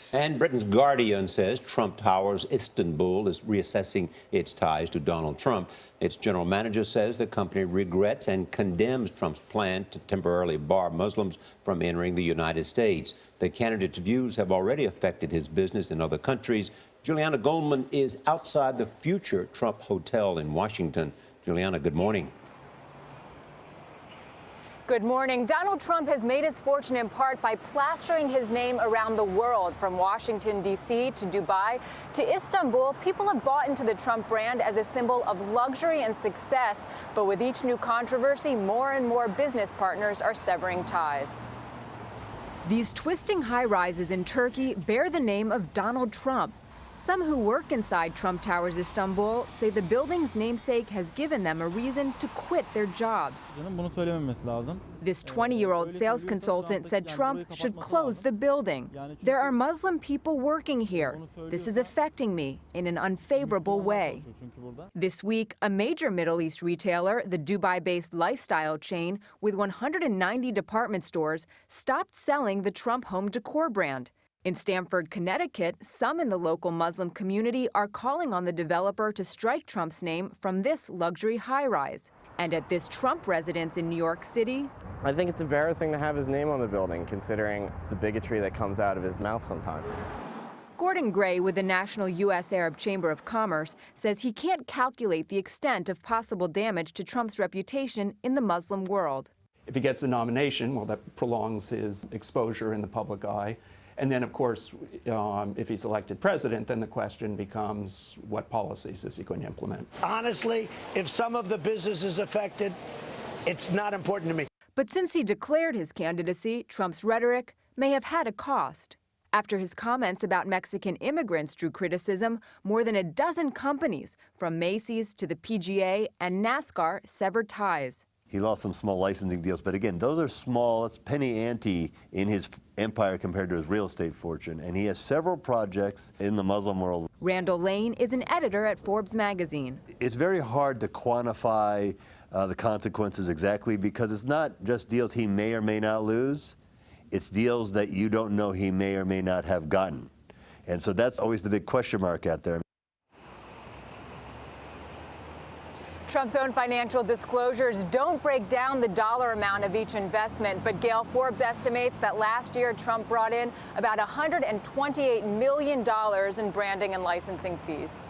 Yes. And Britain's Guardian says Trump Towers Istanbul is reassessing its ties to Donald Trump. Its general manager says the company regrets and condemns Trump's plan to temporarily bar Muslims from entering the United States. The candidate's views have already affected his business in other countries. Julianna Goldman is outside the future Trump Hotel in Washington. Julianna, good morning. Good morning. Donald Trump has made his fortune in part by plastering his name around the world. From Washington, D.C. to Dubai to Istanbul, people have bought into the Trump brand as a symbol of luxury and success. But with each new controversy, more and more business partners are severing ties. These twisting high-rises in Turkey bear the name of Donald Trump. Some who work inside Trump Towers Istanbul say the building's namesake has given them a reason to quit their jobs. This 20-year-old sales consultant said Trump should close the building. There are Muslim people working here. This is affecting me in an unfavorable way. This week, a major Middle East retailer, the Dubai-based lifestyle chain with 190 department stores, stopped selling the Trump home decor brand. In Stamford, Connecticut, some in the local Muslim community are calling on the developer to strike Trump's name from this luxury high-rise. And at this Trump residence in New York City, I think it's embarrassing to have his name on the building, considering the bigotry that comes out of his mouth sometimes. Gordon Gray with the National U.S. Arab Chamber of Commerce says he can't calculate the extent of possible damage to Trump's reputation in the Muslim world. If he gets a nomination, well, that prolongs his exposure in the public eye. And then, of course, if he's elected president, then the question becomes, what policies is he going to implement? Honestly, if some of the business is affected, it's not important to me. But since he declared his candidacy, Trump's rhetoric may have had a cost. After his comments about Mexican immigrants drew criticism, more than a dozen companies, from Macy's to the PGA and NASCAR, severed ties. He lost some small licensing deals, but again, those are small. It's penny ante in his empire compared to his real estate fortune. And he has several projects in the Muslim world. Randall Lane is an editor at Forbes magazine. It's very hard to quantify the consequences exactly, because it's not just deals he may or may not lose. It's deals that you don't know he may or may not have gotten. And so that's always the big question mark out there. Trump's own financial disclosures don't break down the dollar amount of each investment, but Gail Forbes estimates that last year Trump brought in about $128 million in branding and licensing fees.